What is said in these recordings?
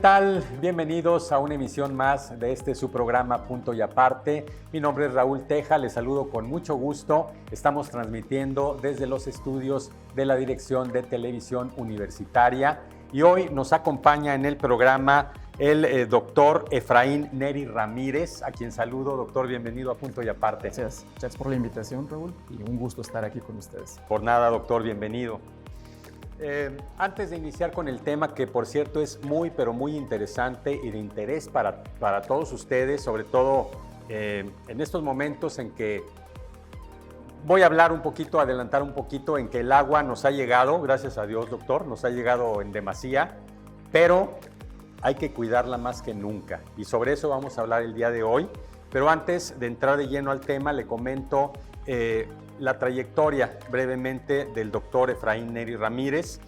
tal? Bienvenidos a una emisión más de su programa Punto y Aparte. Mi nombre es Raúl Teja, les saludo con mucho gusto. Estamos transmitiendo desde los estudios de la Dirección de Televisión Universitaria y hoy nos acompaña en el programa el doctor Efraín Neri Ramírez, a quien saludo. Doctor, bienvenido a Punto y Aparte. Gracias por la invitación, Raúl, y un gusto estar aquí con ustedes. Por nada, doctor, bienvenido. Antes de iniciar con el tema, que por cierto es muy interesante y de interés para todos ustedes, sobre todo en estos momentos en que voy a hablar un poquito, adelantar un poquito en que el agua nos ha llegado, gracias a Dios, doctor, nos ha llegado en demasía, pero hay que cuidarla más que nunca y sobre eso vamos a hablar el día de hoy. Pero antes de entrar de lleno al tema, le comento la trayectoria brevemente del doctor Efraín Neri Ramírez.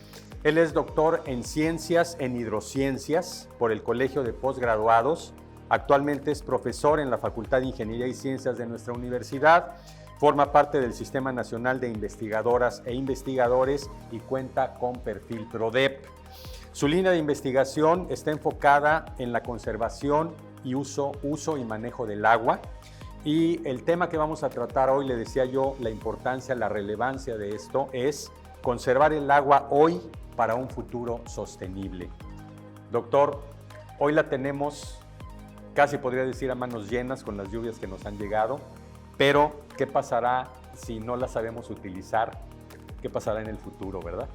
Él es doctor en Ciencias en Hidrociencias por el Colegio de Postgraduados. Actualmente es profesor en la Facultad de Ingeniería y Ciencias de nuestra universidad. Forma parte del Sistema Nacional de Investigadoras e Investigadores y cuenta con perfil PRODEP. Su línea de investigación está enfocada en la conservación y uso y manejo del agua. Y el tema que vamos a tratar hoy, le decía yo, la importancia, la relevancia de esto es conservar el agua hoy para un futuro sostenible. Doctor, hoy la tenemos, casi podría decir a manos llenas con las lluvias que nos han llegado, pero ¿qué pasará si no la sabemos utilizar? ¿Qué pasará en el futuro, verdad?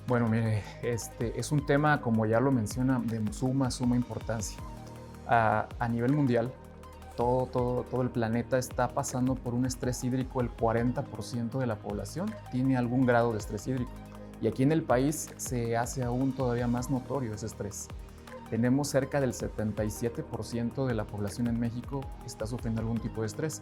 Bueno, mire, es un tema, como ya lo menciona, de suma importancia. A nivel mundial, todo el planeta está pasando por un estrés hídrico. El 40% de la población tiene algún grado de estrés hídrico. Y aquí en el país se hace aún todavía más notorio ese estrés. Tenemos cerca del 77% de la población en México que está sufriendo algún tipo de estrés.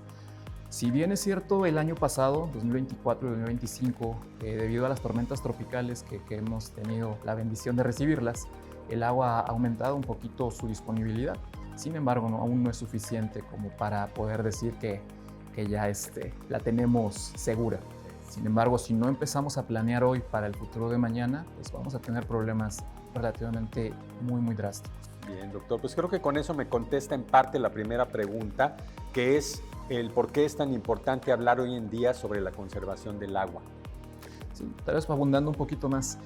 Si bien es cierto, el año pasado, 2024 y 2025, debido a las tormentas tropicales que hemos tenido la bendición de recibirlas, el agua ha aumentado un poquito su disponibilidad. Sin embargo, aún no es suficiente como para poder decir que ya la tenemos segura. Sin embargo, si no empezamos a planear hoy para el futuro de mañana, pues vamos a tener problemas relativamente muy drásticos. Bien, doctor, pues creo que con eso me contesta en parte la primera pregunta, que es el por qué es tan importante hablar hoy en día sobre la conservación del agua. Sí, tal vez abundando un poquito más.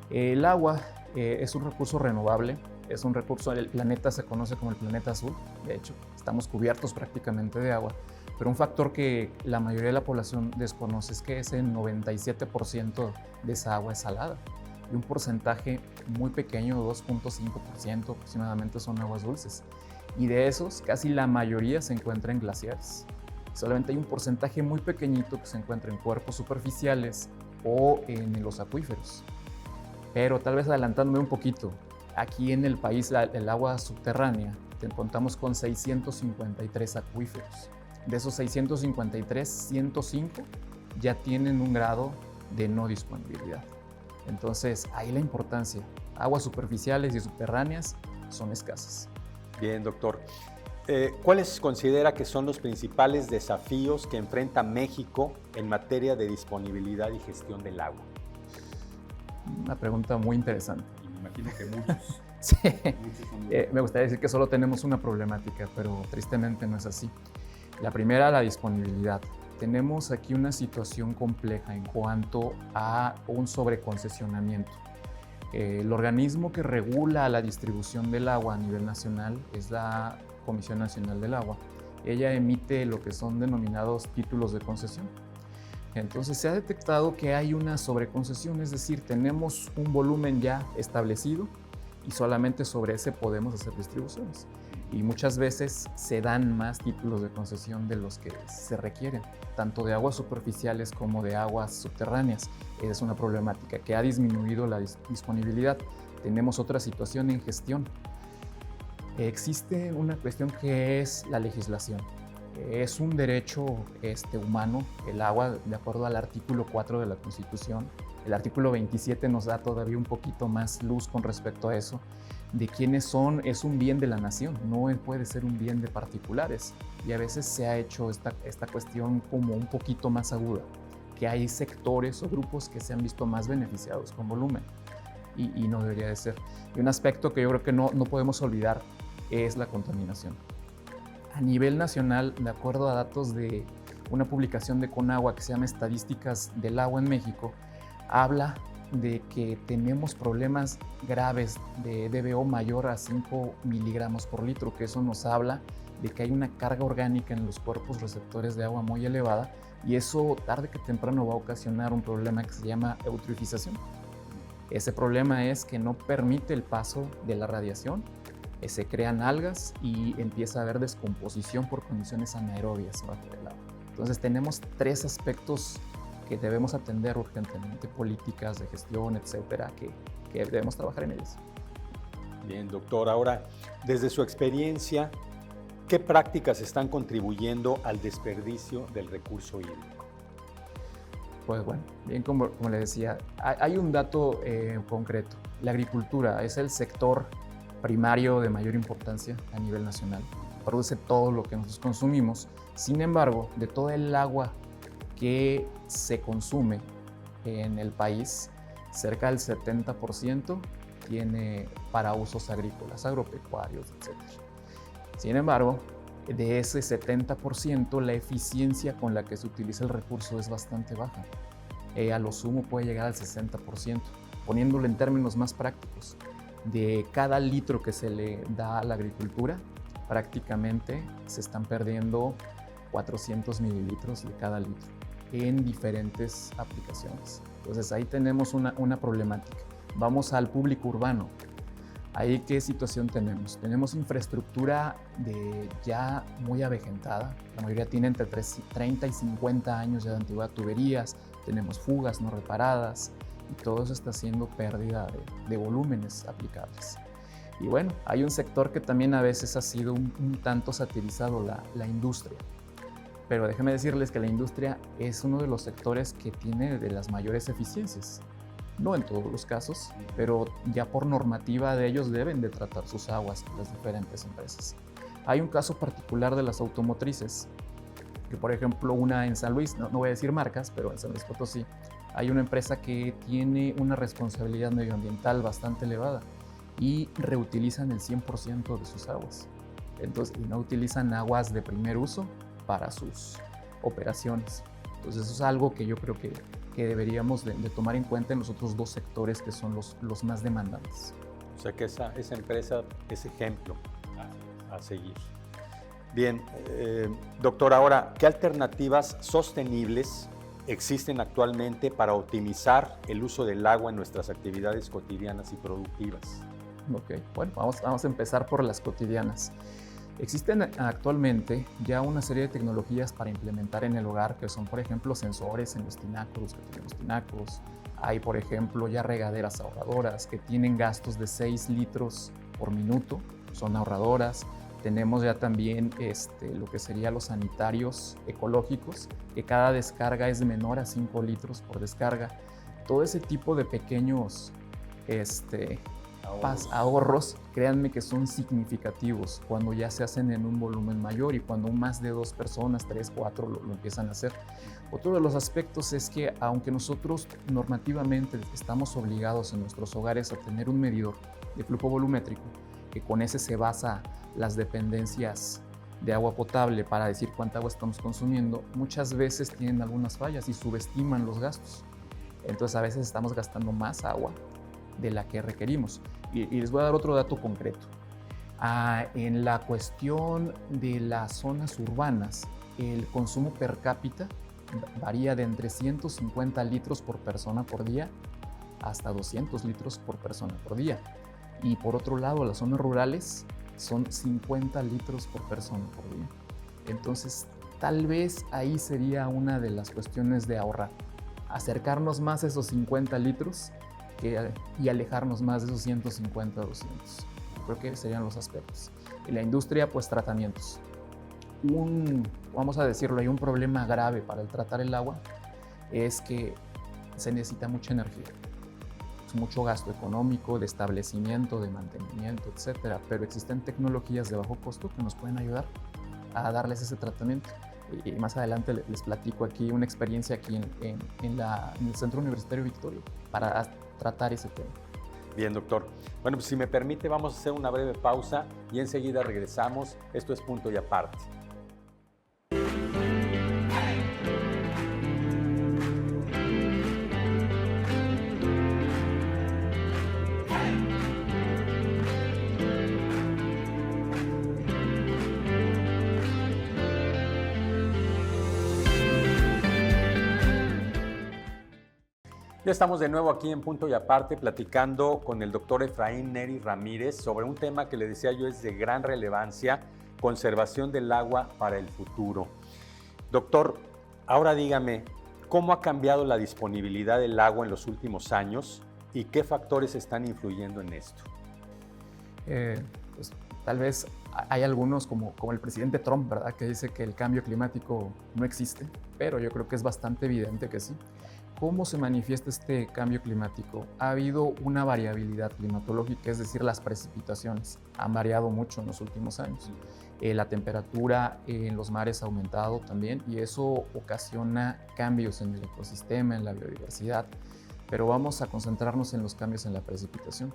El agua es un recurso renovable, es un recurso, el planeta se conoce como el planeta azul, de hecho, estamos cubiertos prácticamente de agua, pero un factor que la mayoría de la población desconoce es que ese 97% de esa agua es salada y un porcentaje muy pequeño, 2.5% aproximadamente, son aguas dulces. Y de esos, casi la mayoría se encuentra en glaciares. Solamente hay un porcentaje muy pequeñito que se encuentra en cuerpos superficiales o en los acuíferos. Pero tal vez adelantándome un poquito, aquí en el país el agua subterránea contamos con 653 acuíferos. De esos 653, 105 ya tienen un grado de no disponibilidad. Entonces, ahí la importancia. Aguas superficiales y subterráneas son escasas. Bien, doctor. ¿Cuáles considera que son los principales desafíos que enfrenta México en materia de disponibilidad y gestión del agua? Una pregunta muy interesante. Y me imagino que muchos. Sí. Me gustaría decir que solo tenemos una problemática, pero tristemente no es así. La primera, la disponibilidad. Tenemos aquí una situación compleja en cuanto a un sobreconcesionamiento. El organismo que regula la distribución del agua a nivel nacional es la Comisión Nacional del Agua. Ella emite lo que son denominados títulos de concesión. Entonces se ha detectado que hay una sobreconcesión, es decir, tenemos un volumen ya establecido y solamente sobre ese podemos hacer distribuciones. Y muchas veces se dan más títulos de concesión de los que se requieren, tanto de aguas superficiales como de aguas subterráneas. Es una problemática que ha disminuido la disponibilidad. Tenemos otra situación en gestión. Existe una cuestión que es la legislación. Es un derecho humano, el agua, de acuerdo al artículo 4 de la Constitución. El artículo 27 nos da todavía un poquito más luz con respecto a eso, de quiénes son. Es un bien de la nación, no puede ser un bien de particulares. Y a veces se ha hecho esta cuestión como un poquito más aguda, que hay sectores o grupos que se han visto más beneficiados con volumen. y no debería de ser. Y un aspecto que yo creo que no podemos olvidar es la contaminación. A nivel nacional, de acuerdo a datos de una publicación de Conagua que se llama Estadísticas del Agua en México, habla de que tenemos problemas graves de DBO mayor a 5 miligramos por litro, que eso nos habla de que hay una carga orgánica en los cuerpos receptores de agua muy elevada, y eso tarde que temprano va a ocasionar un problema que se llama eutrofización. Ese problema es que no permite el paso de la radiación, se crean algas y empieza a haber descomposición por condiciones anaerobias bajo el agua. Entonces tenemos 3 aspectos que debemos atender urgentemente, políticas de gestión, etcétera, que debemos trabajar en ellas. Bien, doctor. Ahora, desde su experiencia, ¿qué prácticas están contribuyendo al desperdicio del recurso hídrico? Pues bueno, bien como le decía, hay un dato concreto. La agricultura es el sector primario de mayor importancia a nivel nacional. Produce todo lo que nosotros consumimos. Sin embargo, de todo el agua que se consume en el país, cerca del 70% tiene para usos agrícolas, agropecuarios, etc. Sin embargo, de ese 70%, la eficiencia con la que se utiliza el recurso es bastante baja. A lo sumo puede llegar al 60%. Poniéndolo en términos más prácticos, de cada litro que se le da a la agricultura, prácticamente se están perdiendo 400 mililitros de cada litro en diferentes aplicaciones. Entonces ahí tenemos una problemática. Vamos al público urbano. Ahí, ¿qué situación tenemos? Tenemos infraestructura ya muy avejentada. La mayoría tiene entre 30 y 50 años ya de antigüedad, tuberías, tenemos fugas no reparadas y todo eso está haciendo pérdida de volúmenes aplicables. Y bueno, hay un sector que también a veces ha sido un tanto satirizado, la industria. Pero déjenme decirles que la industria es uno de los sectores que tiene de las mayores eficiencias. No en todos los casos, pero ya por normativa de ellos deben de tratar sus aguas las diferentes empresas. Hay un caso particular de las automotrices, que por ejemplo una en San Luis, no voy a decir marcas, pero en San Luis Potosí, hay una empresa que tiene una responsabilidad medioambiental bastante elevada y reutilizan el 100% de sus aguas. Entonces, y no utilizan aguas de primer uso para sus operaciones. Entonces eso es algo que yo creo que deberíamos de tomar en cuenta en los otros 2 sectores que son los más demandantes. O sea que esa empresa es ejemplo a seguir. Bien, doctor, ahora, ¿qué alternativas sostenibles existen actualmente para optimizar el uso del agua en nuestras actividades cotidianas y productivas? Ok, bueno, vamos a empezar por las cotidianas. Existen actualmente ya una serie de tecnologías para implementar en el hogar, que son, por ejemplo, sensores en los tináculos, que tenemos tinacos. Hay, por ejemplo, ya regaderas ahorradoras que tienen gastos de 6 litros por minuto, son ahorradoras. Tenemos ya también lo que serían los sanitarios ecológicos, que cada descarga es menor a 5 litros por descarga. Todo ese tipo de pequeños ahorros, créanme que son significativos cuando ya se hacen en un volumen mayor y cuando más de 2 personas, 3, 4 lo empiezan a hacer. Otro de los aspectos es que aunque nosotros normativamente estamos obligados en nuestros hogares a tener un medidor de flujo volumétrico, que con ese se basa las dependencias de agua potable para decir cuánta agua estamos consumiendo, muchas veces tienen algunas fallas y subestiman los gastos. Entonces a veces estamos gastando más agua de la que requerimos. Y les voy a dar otro dato concreto. En la cuestión de las zonas urbanas, el consumo per cápita varía de entre 150 litros por persona por día hasta 200 litros por persona por día. Y por otro lado, las zonas rurales son 50 litros por persona por día. Entonces, tal vez ahí sería una de las cuestiones de ahorrar. Acercarnos más a esos 50 litros y alejarnos más de esos 150 a 200. Creo que serían los aspectos. En la industria, pues tratamientos. Vamos a decirlo, hay un problema grave para el tratar el agua, es que se necesita mucha energía. Es mucho gasto económico, de establecimiento, de mantenimiento, etcétera. Pero existen tecnologías de bajo costo que nos pueden ayudar a darles ese tratamiento. Y más adelante les platico aquí una experiencia aquí en el Centro Universitario Victoria para tratar ese tema. Bien, doctor. Bueno, pues si me permite, vamos a hacer una breve pausa y enseguida regresamos. Esto es Punto y Aparte. Ya estamos de nuevo aquí en Punto y Aparte platicando con el doctor Efraín Neri Ramírez sobre un tema que le decía yo es de gran relevancia, conservación del agua para el futuro. Doctor, ahora dígame, ¿cómo ha cambiado la disponibilidad del agua en los últimos años y qué factores están influyendo en esto? Pues, tal vez hay algunos como el presidente Trump, ¿verdad?, que dice que el cambio climático no existe, pero yo creo que es bastante evidente que sí. ¿Cómo se manifiesta este cambio climático? Ha habido una variabilidad climatológica, es decir, las precipitaciones han variado mucho en los últimos años. La temperatura en los mares ha aumentado también y eso ocasiona cambios en el ecosistema, en la biodiversidad. Pero vamos a concentrarnos en los cambios en la precipitación.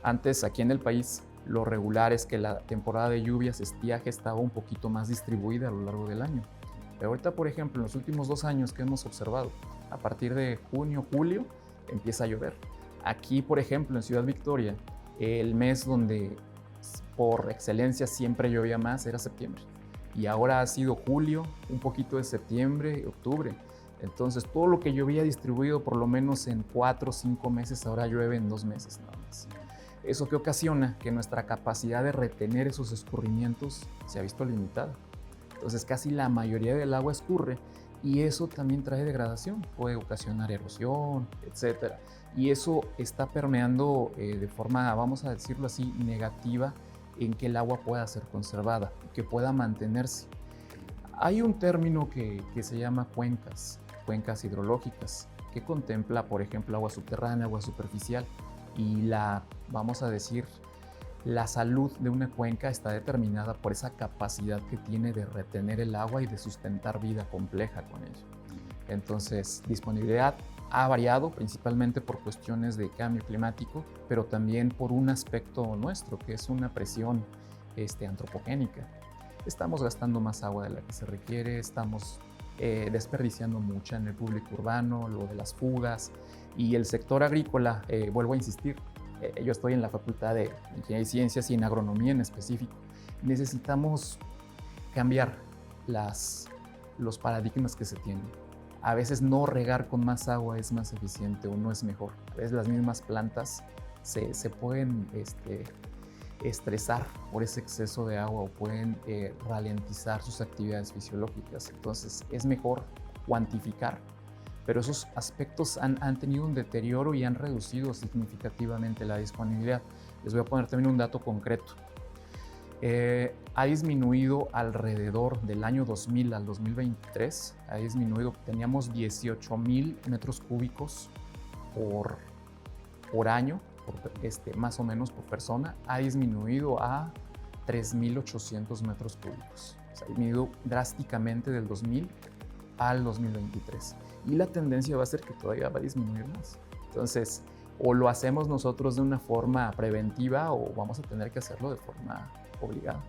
Antes, aquí en el país, lo regular es que la temporada de lluvias, estiaje, estaba un poquito más distribuida a lo largo del año. Pero ahorita, por ejemplo, en los últimos 2 años que hemos observado, a partir de junio, julio, empieza a llover. Aquí, por ejemplo, en Ciudad Victoria, el mes donde por excelencia siempre llovía más era septiembre. Y ahora ha sido julio, un poquito de septiembre, octubre. Entonces, todo lo que llovía distribuido por lo menos en 4 o 5 meses, ahora llueve en 2 meses nada más. ¿Eso que ocasiona? Que nuestra capacidad de retener esos escurrimientos se ha visto limitada. Entonces, casi la mayoría del agua escurre y eso también trae degradación, puede ocasionar erosión, etc. Y eso está permeando de forma, vamos a decirlo así, negativa en que el agua pueda ser conservada, que pueda mantenerse. Hay un término que se llama cuencas hidrológicas, que contempla, por ejemplo, agua subterránea, agua superficial, y vamos a decir, la salud de una cuenca está determinada por esa capacidad que tiene de retener el agua y de sustentar vida compleja con ello. Entonces, disponibilidad ha variado principalmente por cuestiones de cambio climático, pero también por un aspecto nuestro, que es una presión antropogénica. Estamos gastando más agua de la que se requiere, estamos desperdiciando mucha en el público urbano, lo de las fugas, y el sector agrícola, vuelvo a insistir, yo estoy en la Facultad de Ingeniería y Ciencias y en agronomía en específico. Necesitamos cambiar los paradigmas que se tienen. A veces no regar con más agua es más eficiente o no es mejor. A veces las mismas plantas se pueden estresar por ese exceso de agua o pueden ralentizar sus actividades fisiológicas. Entonces es mejor cuantificar, pero esos aspectos han tenido un deterioro y han reducido significativamente la disponibilidad. Les voy a poner también un dato concreto. Ha disminuido alrededor del año 2000 al 2023, teníamos 18,000 metros cúbicos por año, más o menos por persona, ha disminuido a 3,800 metros cúbicos. O sea, ha disminuido drásticamente del 2000 al 2023. Y la tendencia va a ser que todavía va a disminuir más. Entonces, o lo hacemos nosotros de una forma preventiva o vamos a tener que hacerlo de forma obligada.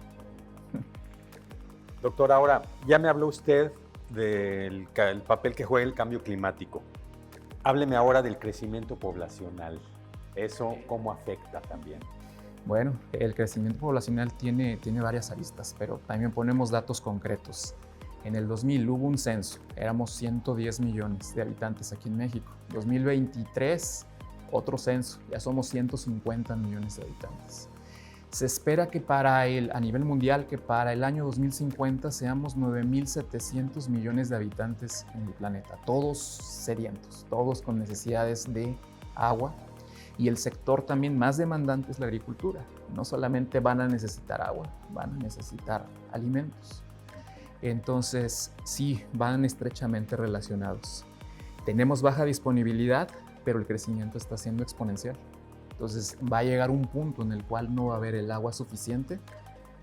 Doctor, ahora ya me habló usted del papel que juega el cambio climático. Hábleme ahora del crecimiento poblacional. ¿Eso cómo afecta también? Bueno, el crecimiento poblacional tiene varias aristas, pero también ponemos datos concretos. En el 2000 hubo un censo, éramos 110 millones de habitantes aquí en México. 2023, otro censo, ya somos 150 millones de habitantes. Se espera que a nivel mundial, que para el año 2050 seamos 9,700 millones de habitantes en el planeta, todos sedientos, todos con necesidades de agua. Y el sector también más demandante es la agricultura. No solamente van a necesitar agua, van a necesitar alimentos. Entonces, sí, van estrechamente relacionados. Tenemos baja disponibilidad, pero el crecimiento está siendo exponencial. Entonces, va a llegar un punto en el cual no va a haber el agua suficiente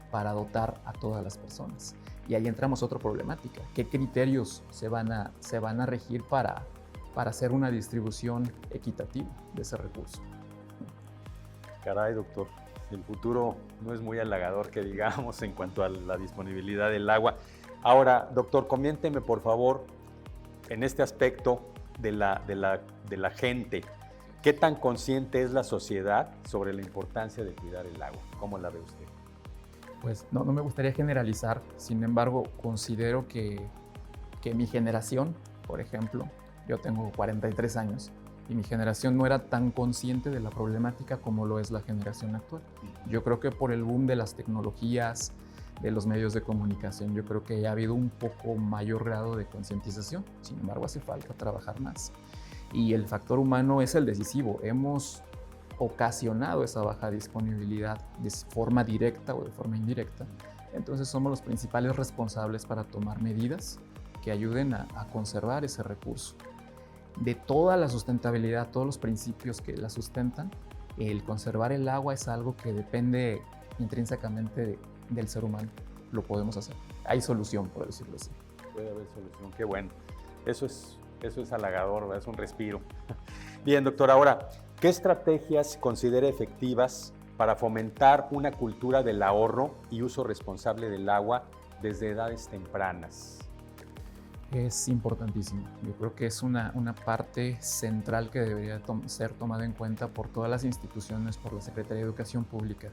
para dotar a todas las personas. Y ahí entramos a otra problemática. ¿Qué criterios se van a regir para hacer una distribución equitativa de ese recurso? Caray, doctor, el futuro no es muy halagador, que digamos, en cuanto a la disponibilidad del agua. Ahora, doctor, coménteme, por favor, en este aspecto de la gente, ¿qué tan consciente es la sociedad sobre la importancia de cuidar el agua? ¿Cómo la ve usted? Pues no me gustaría generalizar, sin embargo, considero que mi generación, por ejemplo, yo tengo 43 años, y mi generación no era tan consciente de la problemática como lo es la generación actual. Yo creo que por el boom de las tecnologías, de los medios de comunicación, yo creo que ha habido un poco mayor grado de concientización. Sin embargo, hace falta trabajar más. Y el factor humano es el decisivo. Hemos ocasionado esa baja disponibilidad de forma directa o de forma indirecta. Entonces somos los principales responsables para tomar medidas que ayuden a conservar ese recurso. De toda la sustentabilidad, todos los principios que la sustentan, el conservar el agua es algo que depende intrínsecamente del ser humano. Lo podemos hacer. Hay solución, por decirlo así. Puede haber solución, qué bueno. Eso es halagador, ¿verdad? Es un respiro. Bien, doctor, ahora, ¿qué estrategias considera efectivas para fomentar una cultura del ahorro y uso responsable del agua desde edades tempranas? Es importantísimo. Yo creo que es una parte central que debería ser tomada en cuenta por todas las instituciones, por la Secretaría de Educación Pública.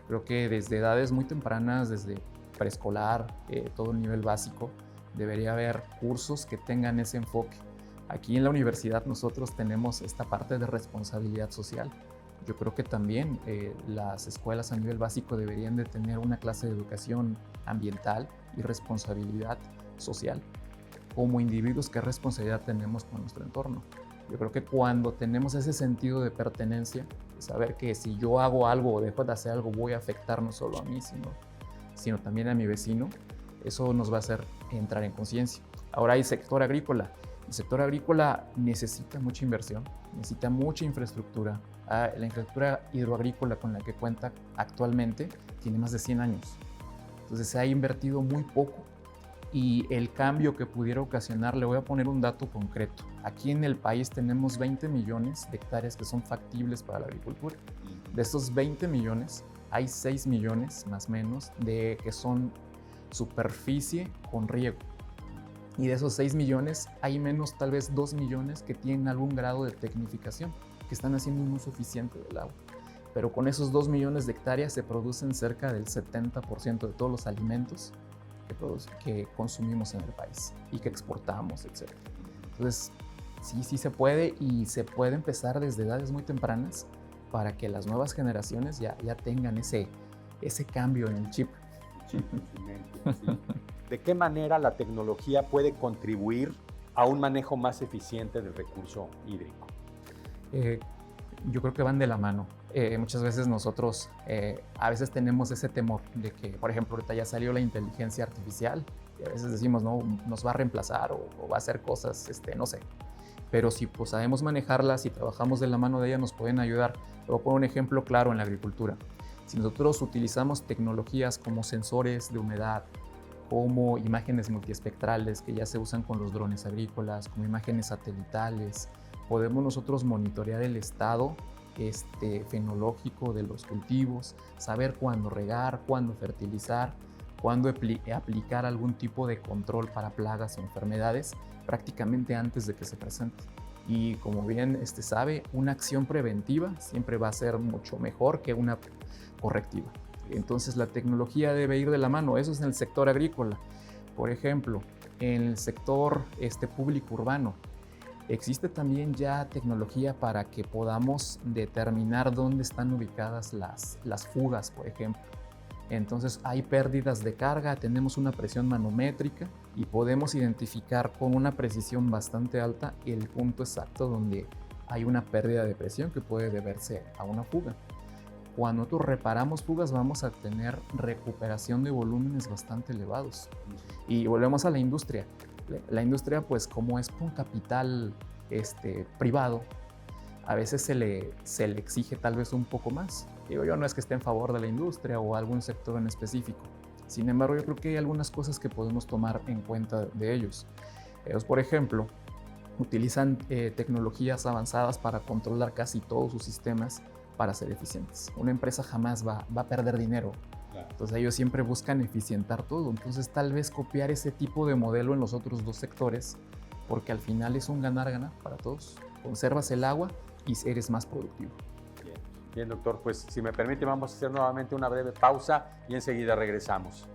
Creo que desde edades muy tempranas, desde preescolar, todo el nivel básico, debería haber cursos que tengan ese enfoque. Aquí en la universidad nosotros tenemos esta parte de responsabilidad social. Yo creo que también las escuelas a nivel básico deberían de tener una clase de educación ambiental y responsabilidad social. Como individuos, ¿qué responsabilidad tenemos con nuestro entorno? Yo creo que cuando tenemos ese sentido de pertenencia, de saber que si yo hago algo o dejo de hacer algo voy a afectar no solo a mí, sino también a mi vecino, eso nos va a hacer entrar en conciencia. Ahora hay sector agrícola. El sector agrícola necesita mucha inversión, necesita mucha infraestructura. La infraestructura hidroagrícola con la que cuenta actualmente tiene más de 100 años. Entonces se ha invertido muy poco. Y el cambio que pudiera ocasionar, le voy a poner un dato concreto. Aquí en el país tenemos 20 millones de hectáreas que son factibles para la agricultura. De estos 20 millones, hay 6 millones más o menos que son superficie con riego. Y de esos 6 millones, hay menos tal vez 2 millones que tienen algún grado de tecnificación, que están haciendo un uso eficiente del agua. Pero con esos 2 millones de hectáreas se producen cerca del 70% de todos los alimentos que consumimos en el país y que exportamos, etc. Entonces, sí se puede, y se puede empezar desde edades muy tempranas para que las nuevas generaciones ya tengan ese cambio en el chip. ¿De qué manera la tecnología puede contribuir a un manejo más eficiente del recurso hídrico? Yo creo que van de la mano. Muchas veces nosotros a veces tenemos ese temor de que, por ejemplo, ahorita ya salió la inteligencia artificial y a veces decimos, no, nos va a reemplazar o va a hacer cosas, no sé. Pero si pues, sabemos manejarlas y trabajamos de la mano de ella, nos pueden ayudar. Voy a poner un ejemplo claro en la agricultura. Si nosotros utilizamos tecnologías como sensores de humedad, como imágenes multiespectrales que ya se usan con los drones agrícolas, como imágenes satelitales, podemos nosotros monitorear el estado fenológico de los cultivos, saber cuándo regar, cuándo fertilizar, cuándo aplicar algún tipo de control para plagas o enfermedades prácticamente antes de que se presente. Y como bien sabe, una acción preventiva siempre va a ser mucho mejor que una correctiva. Entonces la tecnología debe ir de la mano. Eso es en el sector agrícola. Por ejemplo, en el sector público urbano, existe también ya tecnología para que podamos determinar dónde están ubicadas las fugas, por ejemplo. Entonces hay pérdidas de carga, tenemos una presión manométrica y podemos identificar con una precisión bastante alta el punto exacto donde hay una pérdida de presión que puede deberse a una fuga. Cuando nosotros reparamos fugas vamos a tener recuperación de volúmenes bastante elevados. Y volvemos a la industria. La industria, pues como es un capital privado, a veces se le exige tal vez un poco más. Digo, yo no es que esté en favor de la industria o algún sector en específico. Sin embargo, yo creo que hay algunas cosas que podemos tomar en cuenta de ellos. Ellos, por ejemplo, utilizan tecnologías avanzadas para controlar casi todos sus sistemas para ser eficientes. Una empresa jamás va a perder dinero. Claro. Entonces ellos siempre buscan eficientar todo. Entonces tal vez copiar ese tipo de modelo en los otros dos sectores, porque al final es un ganar-ganar para todos. Conservas el agua y eres más productivo. Bien, bien, doctor, pues si me permite vamos a hacer nuevamente una breve pausa y enseguida regresamos.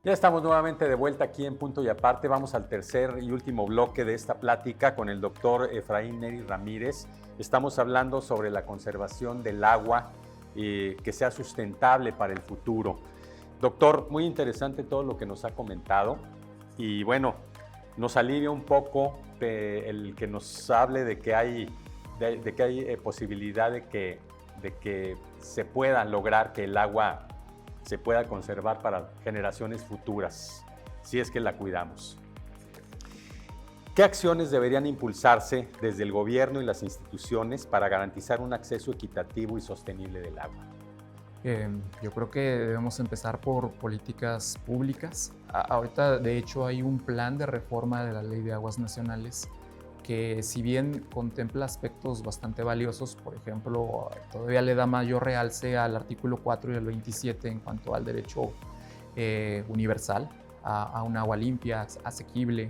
Ya estamos nuevamente de vuelta aquí en Punto y Aparte. Vamos al tercer y último bloque de esta plática con el doctor Efraín Neri Ramírez. Estamos hablando sobre la conservación del agua que sea sustentable para el futuro. Doctor, muy interesante todo lo que nos ha comentado y bueno, nos alivia un poco el que nos hable de que hay, posibilidad de que se pueda lograr que el agua se pueda conservar para generaciones futuras, si es que la cuidamos. ¿Qué acciones deberían impulsarse desde el gobierno y las instituciones para garantizar un acceso equitativo y sostenible del agua? Yo creo que debemos empezar por políticas públicas. Ahorita, de hecho, hay un plan de reforma de la Ley de Aguas Nacionales que, si bien contempla aspectos bastante valiosos, por ejemplo, todavía le da mayor realce al artículo 4 y al 27 en cuanto al derecho universal a un agua limpia, asequible,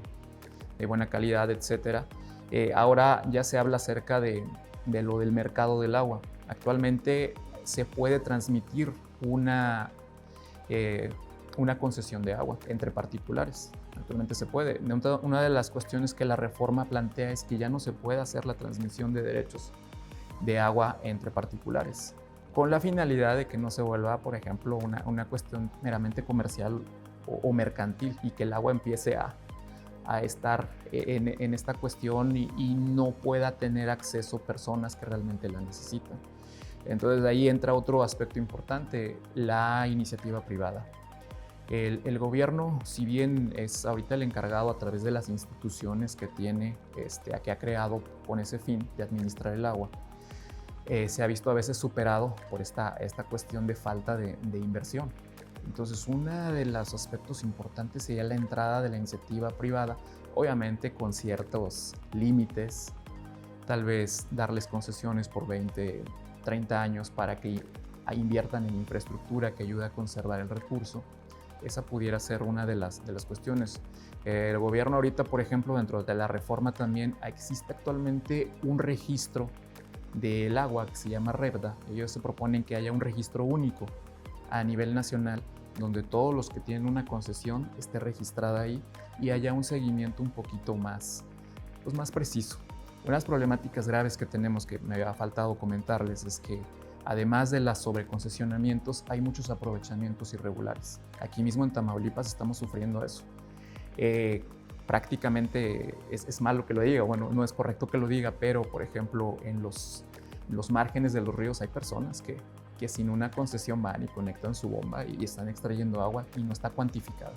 de buena calidad, etc. Ahora ya se habla acerca de lo del mercado del agua. Actualmente se puede transmitir una concesión de agua entre particulares. Actualmente se puede. Una de las cuestiones que la reforma plantea es que ya no se puede hacer la transmisión de derechos de agua entre particulares, con la finalidad de que no se vuelva, por ejemplo, una cuestión meramente comercial o mercantil y que el agua empiece a estar en esta cuestión y no pueda tener acceso personas que realmente la necesitan. Entonces ahí entra otro aspecto importante, la iniciativa privada. El gobierno, si bien es ahorita el encargado a través de las instituciones que tiene, que ha creado con ese fin de administrar el agua, se ha visto a veces superado por esta cuestión de falta de inversión. Entonces, uno de los aspectos importantes sería la entrada de la iniciativa privada, obviamente con ciertos límites, tal vez darles concesiones por 20, 30 años para que inviertan en infraestructura que ayude a conservar el recurso. Esa pudiera ser una de las cuestiones. El gobierno ahorita, por ejemplo, dentro de la reforma también existe actualmente un registro del agua que se llama REPDA. Ellos se proponen que haya un registro único a nivel nacional donde todos los que tienen una concesión esté registrada ahí y haya un seguimiento un poquito más preciso. Unas problemáticas graves que tenemos, que me había faltado comentarles, es que además de los sobreconcesionamientos, hay muchos aprovechamientos irregulares. Aquí mismo en Tamaulipas estamos sufriendo eso. Prácticamente es malo que lo diga, bueno, no es correcto que lo diga, pero por ejemplo en los márgenes de los ríos hay personas que sin una concesión van y conectan su bomba y están extrayendo agua y no está cuantificada.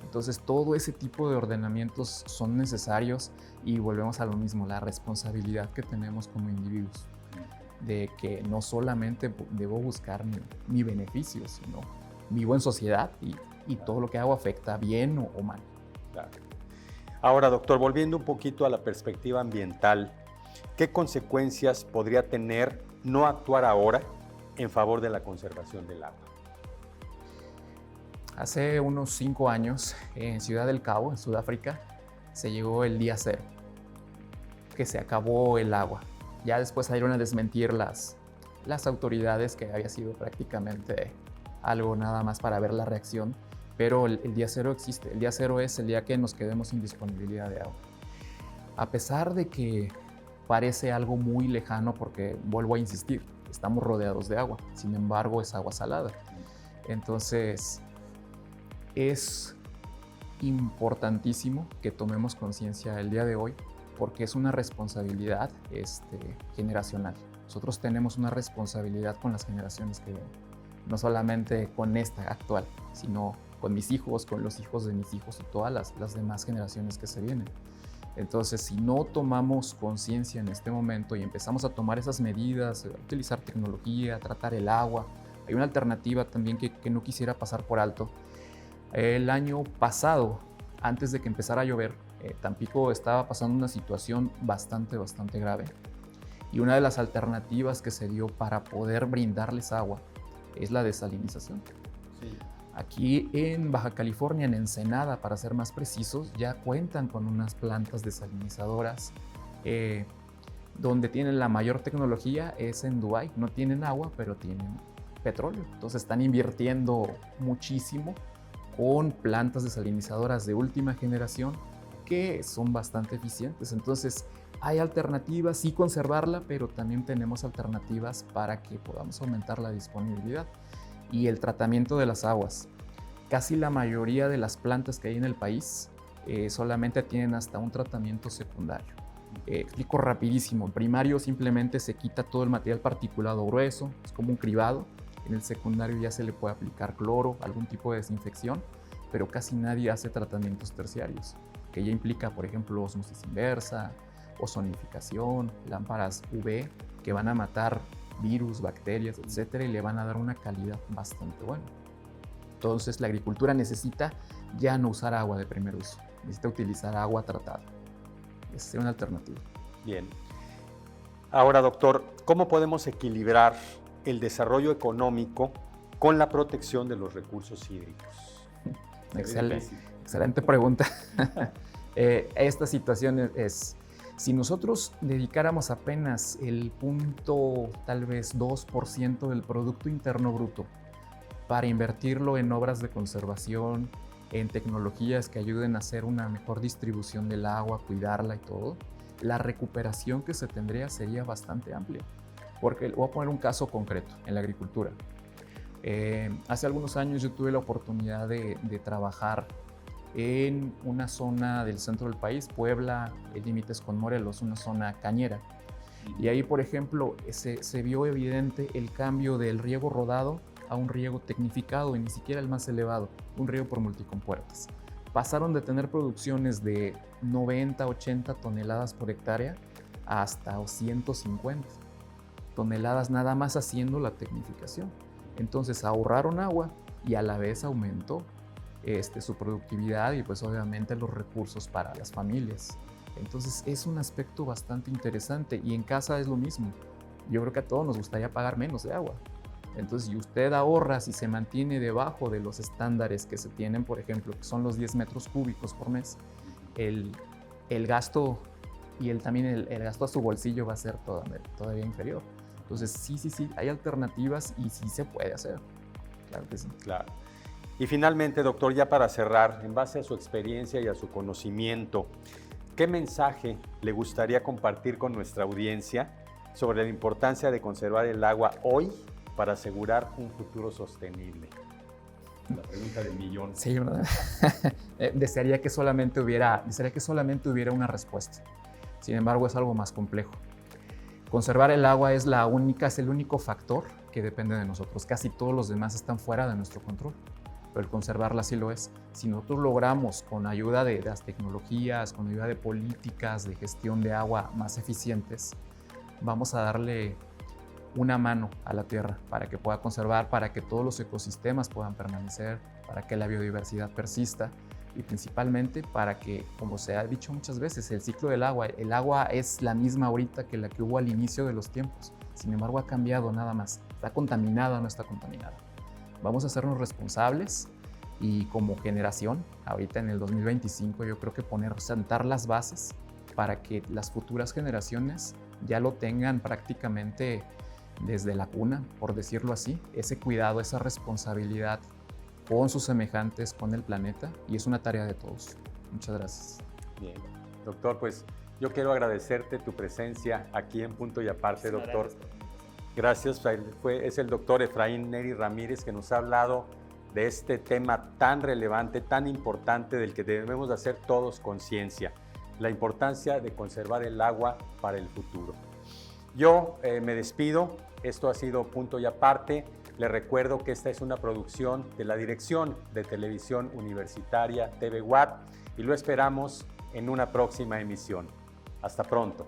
Entonces todo ese tipo de ordenamientos son necesarios y volvemos a lo mismo, la responsabilidad que tenemos como individuos, de que no solamente debo buscar mi beneficio, sino vivo en sociedad y todo lo que hago afecta bien o mal. Claro. Ahora, doctor, volviendo un poquito a la perspectiva ambiental, ¿qué consecuencias podría tener no actuar ahora en favor de la conservación del agua? Hace unos 5 años, en Ciudad del Cabo, en Sudáfrica, se llegó el día cero, que se acabó el agua. Ya después salieron a desmentir las autoridades que había sido prácticamente algo nada más para ver la reacción, pero el día cero existe. El día cero es el día que nos quedemos sin disponibilidad de agua. A pesar de que parece algo muy lejano, porque vuelvo a insistir, estamos rodeados de agua, sin embargo es agua salada. Entonces es importantísimo que tomemos conciencia el día de hoy, porque es una responsabilidad generacional. Nosotros tenemos una responsabilidad con las generaciones que vienen. no solamente con esta actual, sino con mis hijos, con los hijos de mis hijos y todas las demás generaciones que se vienen. Entonces, si no tomamos conciencia en este momento y empezamos a tomar esas medidas, a utilizar tecnología, a tratar el agua, hay una alternativa también que no quisiera pasar por alto. El año pasado, antes de que empezara a llover, Tampico estaba pasando una situación bastante grave. Y una de las alternativas que se dio para poder brindarles agua es la desalinización. Sí. Aquí en Baja California, en Ensenada, para ser más precisos, ya cuentan con unas plantas desalinizadoras. Donde tienen la mayor tecnología es en Dubái. No tienen agua, pero tienen petróleo. Entonces están invirtiendo muchísimo con plantas desalinizadoras de última generación que son bastante eficientes. Entonces hay alternativas, sí conservarla, pero también tenemos alternativas para que podamos aumentar la disponibilidad. Y el tratamiento de las aguas. Casi la mayoría de las plantas que hay en el país solamente tienen hasta un tratamiento secundario. Explico rapidísimo. En primario simplemente se quita todo el material particulado grueso, es como un cribado. En el secundario ya se le puede aplicar cloro, algún tipo de desinfección, pero casi nadie hace tratamientos terciarios, que ya implica, por ejemplo, ósmosis inversa, ozonificación, lámparas UV, que van a matar virus, bacterias, etcétera, y le van a dar una calidad bastante buena. Entonces, la agricultura necesita ya no usar agua de primer uso, necesita utilizar agua tratada. Esa es una alternativa. Bien. Ahora, doctor, ¿cómo podemos equilibrar el desarrollo económico con la protección de los recursos hídricos? Excelente pregunta. Esta situación es, si nosotros dedicáramos apenas el punto, tal vez 2% del Producto Interno Bruto para invertirlo en obras de conservación, en tecnologías que ayuden a hacer una mejor distribución del agua, cuidarla y todo, la recuperación que se tendría sería bastante amplia. Porque voy a poner un caso concreto en la agricultura. Hace algunos años yo tuve la oportunidad de trabajar en una zona del centro del país, Puebla, límites con Morelos, una zona cañera. Y ahí, por ejemplo, se vio evidente el cambio del riego rodado a un riego tecnificado, y ni siquiera el más elevado, un riego por multicompuertas. Pasaron de tener producciones de 90, 80 toneladas por hectárea hasta 150 toneladas nada más haciendo la tecnificación. Entonces ahorraron agua y a la vez aumentó su productividad y pues obviamente los recursos para las familias. Entonces es un aspecto bastante interesante, y en casa es lo mismo. Yo creo que a todos nos gustaría pagar menos de agua. Entonces, si usted ahorra, si se mantiene debajo de los estándares que se tienen, por ejemplo, que son los 10 metros cúbicos por mes, el gasto y también el gasto a su bolsillo va a ser todavía inferior. Entonces, sí, hay alternativas y sí se puede hacer. Claro que sí. Claro. Y finalmente, doctor, ya para cerrar, en base a su experiencia y a su conocimiento, ¿qué mensaje le gustaría compartir con nuestra audiencia sobre la importancia de conservar el agua hoy para asegurar un futuro sostenible? La pregunta del millón. Sí, ¿verdad? Desearía que solamente hubiera una respuesta. Sin embargo, es algo más complejo. Conservar el agua es el único factor que depende de nosotros. Casi todos los demás están fuera de nuestro control, pero el conservarla sí lo es. Si nosotros logramos, con ayuda de las tecnologías, con ayuda de políticas de gestión de agua más eficientes, vamos a darle una mano a la tierra para que pueda conservar, para que todos los ecosistemas puedan permanecer, para que la biodiversidad persista y principalmente para que, como se ha dicho muchas veces, el ciclo del agua, el agua es la misma ahorita que la que hubo al inicio de los tiempos. Sin embargo, ha cambiado nada más. Está contaminada o no está contaminada. Vamos a hacernos responsables y como generación, ahorita en el 2025, yo creo que sentar las bases para que las futuras generaciones ya lo tengan prácticamente desde la cuna, por decirlo así, ese cuidado, esa responsabilidad con sus semejantes, con el planeta, y es una tarea de todos. Muchas gracias. Bien, doctor, pues yo quiero agradecerte tu presencia aquí en Punto y Aparte, doctor. Gracias, es el doctor Efraín Neri Ramírez que nos ha hablado de este tema tan relevante, tan importante, del que debemos de hacer todos conciencia, la importancia de conservar el agua para el futuro. Yo me despido, esto ha sido Punto y Aparte. Les recuerdo que esta es una producción de la Dirección de Televisión Universitaria TV UAT y lo esperamos en una próxima emisión. Hasta pronto.